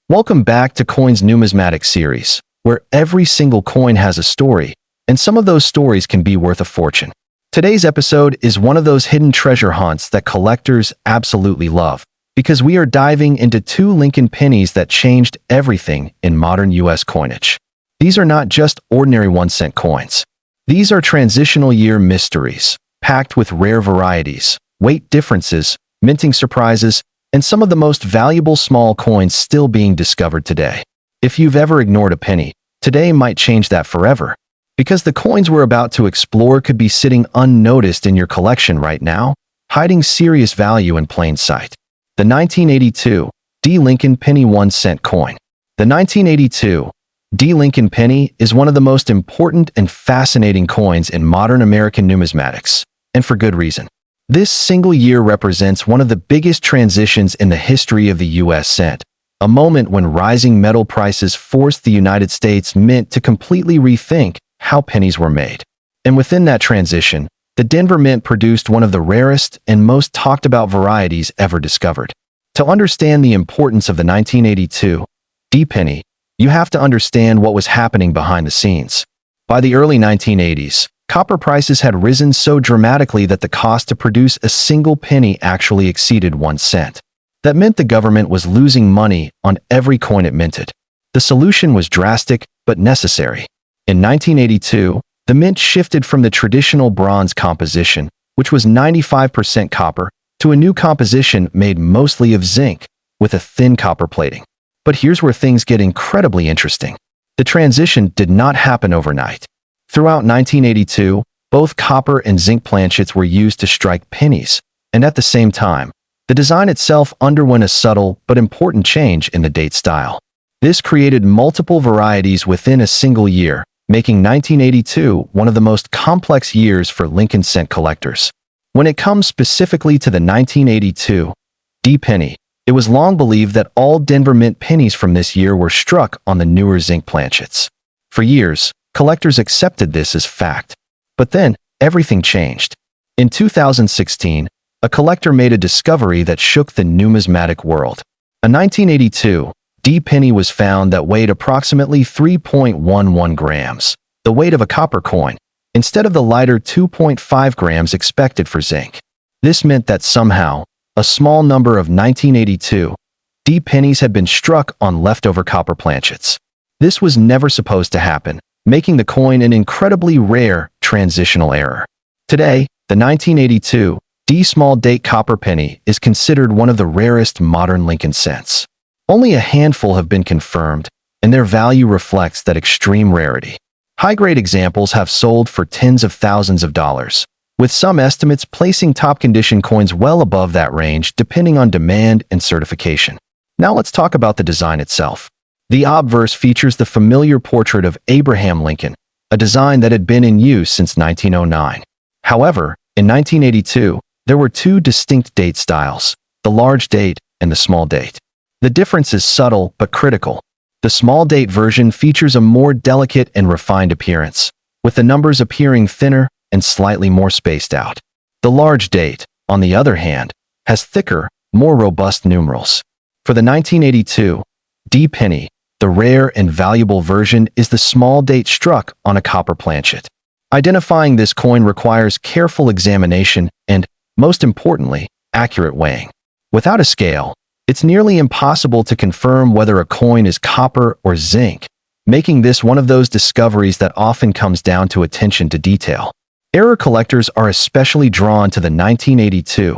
Welcome back to Coins Numismatic Series, where every single coin has a story, and some of those stories can be worth a fortune. Today's episode is one of those hidden treasure hunts that collectors absolutely love, because we are diving into two Lincoln pennies that changed everything in modern U.S. coinage. These are not just ordinary 1-cent coins. These are transitional year mysteries, packed with rare varieties, weight differences, minting surprises, and some of the most valuable small coins still being discovered today. If you've ever ignored a penny, today might change that forever. Because the coins we're about to explore could be sitting unnoticed in your collection right now, hiding serious value in plain sight. The 1982 D. Lincoln Penny 1-cent coin. The 1982 D. Lincoln Penny is one of the most important and fascinating coins in modern American numismatics, and for good reason. This single year represents one of the biggest transitions in the history of the U.S. cent, a moment when rising metal prices forced the United States Mint to completely rethink how pennies were made. And within that transition, the Denver Mint produced one of the rarest and most talked about varieties ever discovered. To understand the importance of the 1982 D penny, you have to understand what was happening behind the scenes. By the early 1980s, copper prices had risen so dramatically that the cost to produce a single penny actually exceeded 1 cent. That meant the government was losing money on every coin it minted. The solution was drastic but necessary. In 1982, the mint shifted from the traditional bronze composition, which was 95% copper, to a new composition made mostly of zinc, with a thin copper plating. But here's where things get incredibly interesting. The transition did not happen overnight. Throughout 1982, both copper and zinc planchets were used to strike pennies, and at the same time, the design itself underwent a subtle but important change in the date style. This created multiple varieties within a single year, making 1982 one of the most complex years for Lincoln cent collectors. When it comes specifically to the 1982 D penny, it was long believed that all Denver Mint pennies from this year were struck on the newer zinc planchets. For years, collectors accepted this as fact. But then, everything changed. In 2016, a collector made a discovery that shook the numismatic world. A 1982 D penny was found that weighed approximately 3.11 grams, the weight of a copper coin, instead of the lighter 2.5 grams expected for zinc. This meant that somehow, a small number of 1982 D pennies had been struck on leftover copper planchets. This was never supposed to happen, making the coin an incredibly rare transitional error. Today, the 1982 D small date copper penny is considered one of the rarest modern Lincoln cents. Only a handful have been confirmed, and their value reflects that extreme rarity. High-grade examples have sold for tens of thousands of dollars, with some estimates placing top-condition coins well above that range depending on demand and certification. Now let's talk about the design itself. The obverse features the familiar portrait of Abraham Lincoln, a design that had been in use since 1909. However, in 1982, there were two distinct date styles, the large date and the small date. The difference is subtle but critical. The small date version features a more delicate and refined appearance, with the numbers appearing thinner and slightly more spaced out. The large date, on the other hand, has thicker, more robust numerals. For the 1982 D penny, the rare and valuable version is the small date struck on a copper planchet. Identifying this coin requires careful examination and, most importantly, accurate weighing. Without a scale, it's nearly impossible to confirm whether a coin is copper or zinc, making this one of those discoveries that often comes down to attention to detail. Error collectors are especially drawn to the 1982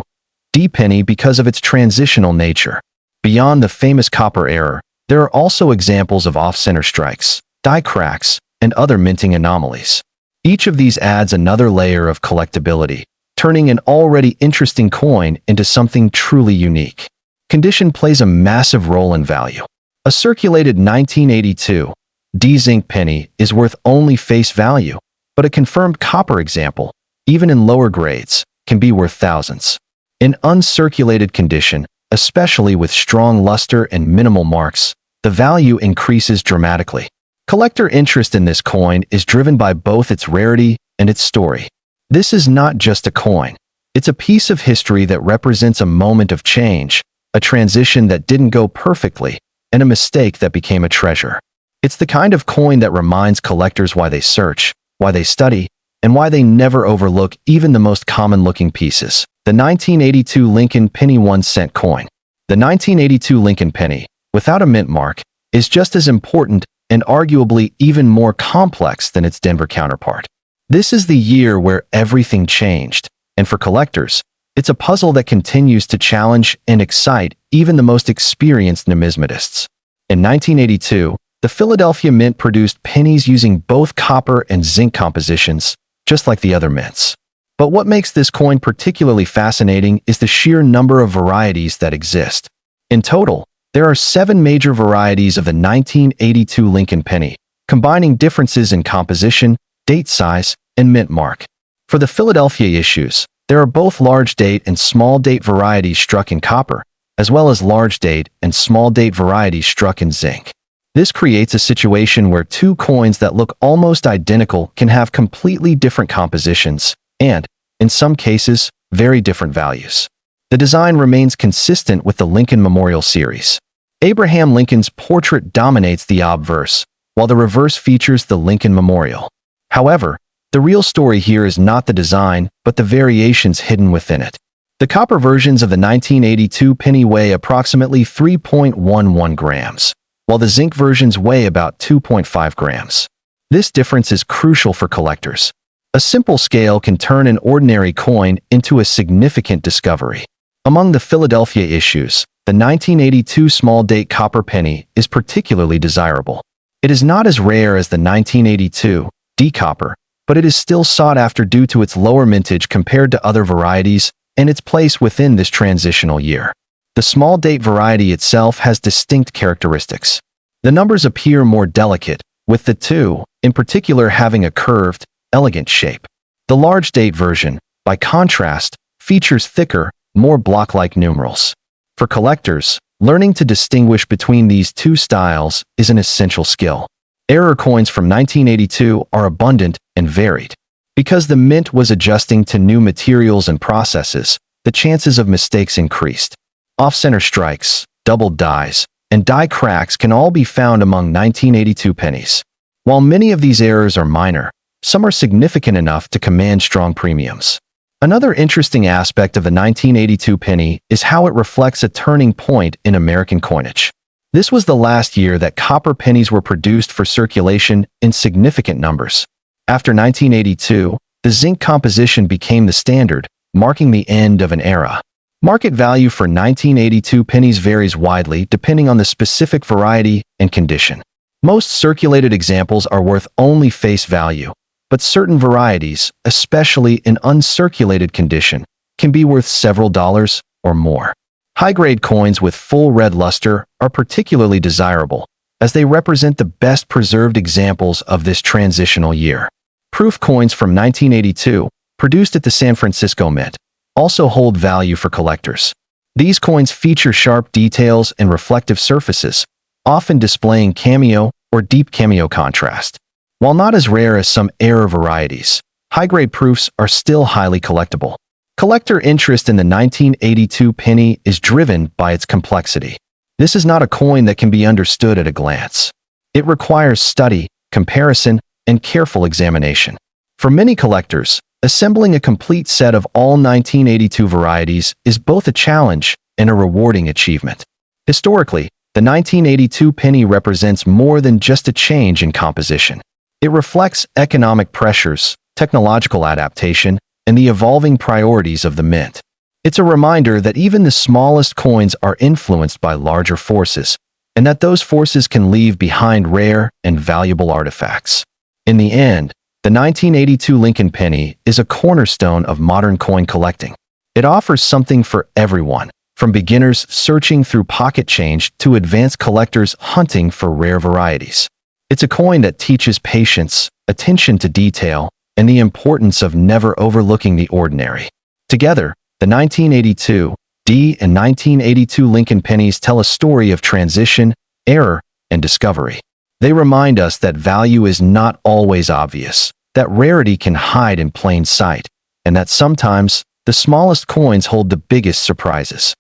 D penny because of its transitional nature. Beyond the famous copper error, there are also examples of off-center strikes, die cracks, and other minting anomalies. Each of these adds another layer of collectability, turning an already interesting coin into something truly unique. Condition plays a massive role in value. A circulated 1982 D zinc penny is worth only face value, but a confirmed copper example, even in lower grades, can be worth thousands. In uncirculated condition, especially with strong luster and minimal marks, the value increases dramatically. Collector interest in this coin is driven by both its rarity and its story. This is not just a coin. It's a piece of history that represents a moment of change, a transition that didn't go perfectly, and a mistake that became a treasure. It's the kind of coin that reminds collectors why they search, why they study, and why they never overlook even the most common-looking pieces. The 1982 Lincoln Penny 1-cent coin. The 1982 Lincoln Penny, without a mint mark, is just as important and arguably even more complex than its Denver counterpart. This is the year where everything changed, and for collectors, it's a puzzle that continues to challenge and excite even the most experienced numismatists. In 1982, the Philadelphia Mint produced pennies using both copper and zinc compositions, just like the other mints. But what makes this coin particularly fascinating is the sheer number of varieties that exist. In total, there are 7 major varieties of the 1982 Lincoln Penny, combining differences in composition, date size, and mint mark. For the Philadelphia issues, there are both large date and small date varieties struck in copper, as well as large date and small date varieties struck in zinc. This creates a situation where two coins that look almost identical can have completely different compositions and, in some cases, very different values. The design remains consistent with the Lincoln Memorial Series. Abraham Lincoln's portrait dominates the obverse, while the reverse features the Lincoln Memorial. However, the real story here is not the design, but the variations hidden within it. The copper versions of the 1982 penny weigh approximately 3.11 grams, while the zinc versions weigh about 2.5 grams. This difference is crucial for collectors. A simple scale can turn an ordinary coin into a significant discovery. Among the Philadelphia issues, the 1982 small date copper penny is particularly desirable. It is not as rare as the 1982 D copper, but it is still sought after due to its lower mintage compared to other varieties and its place within this transitional year. The small date variety itself has distinct characteristics. The numbers appear more delicate, with the 2, in particular, having a curved, elegant shape. The large date version, by contrast, features thicker, more block-like numerals. For collectors, learning to distinguish between these two styles is an essential skill. Error coins from 1982 are abundant and varied. Because the mint was adjusting to new materials and processes, the chances of mistakes increased. Off-center strikes, doubled dies, and die cracks can all be found among 1982 pennies. While many of these errors are minor, some are significant enough to command strong premiums. Another interesting aspect of the 1982 penny is how it reflects a turning point in American coinage. This was the last year that copper pennies were produced for circulation in significant numbers. After 1982, the zinc composition became the standard, marking the end of an era. Market value for 1982 pennies varies widely depending on the specific variety and condition. Most circulated examples are worth only face value, but certain varieties, especially in uncirculated condition, can be worth several dollars or more. High-grade coins with full red luster are particularly desirable, as they represent the best preserved examples of this transitional year. Proof coins from 1982, produced at the San Francisco Mint, also hold value for collectors. These coins feature sharp details and reflective surfaces, often displaying cameo or deep cameo contrast. While not as rare as some error varieties, high-grade proofs are still highly collectible. Collector interest in the 1982 penny is driven by its complexity. This is not a coin that can be understood at a glance. It requires study, comparison, and careful examination. For many collectors, assembling a complete set of all 1982 varieties is both a challenge and a rewarding achievement. Historically, the 1982 penny represents more than just a change in composition. It reflects economic pressures, technological adaptation, and the evolving priorities of the mint. It's a reminder that even the smallest coins are influenced by larger forces, and that those forces can leave behind rare and valuable artifacts. In the end, the 1982 Lincoln penny is a cornerstone of modern coin collecting. It offers something for everyone, from beginners searching through pocket change to advanced collectors hunting for rare varieties. It's a coin that teaches patience, attention to detail, and the importance of never overlooking the ordinary. Together, the 1982 D and 1982 Lincoln pennies tell a story of transition, error, and discovery. They remind us that value is not always obvious, that rarity can hide in plain sight, and that sometimes the smallest coins hold the biggest surprises.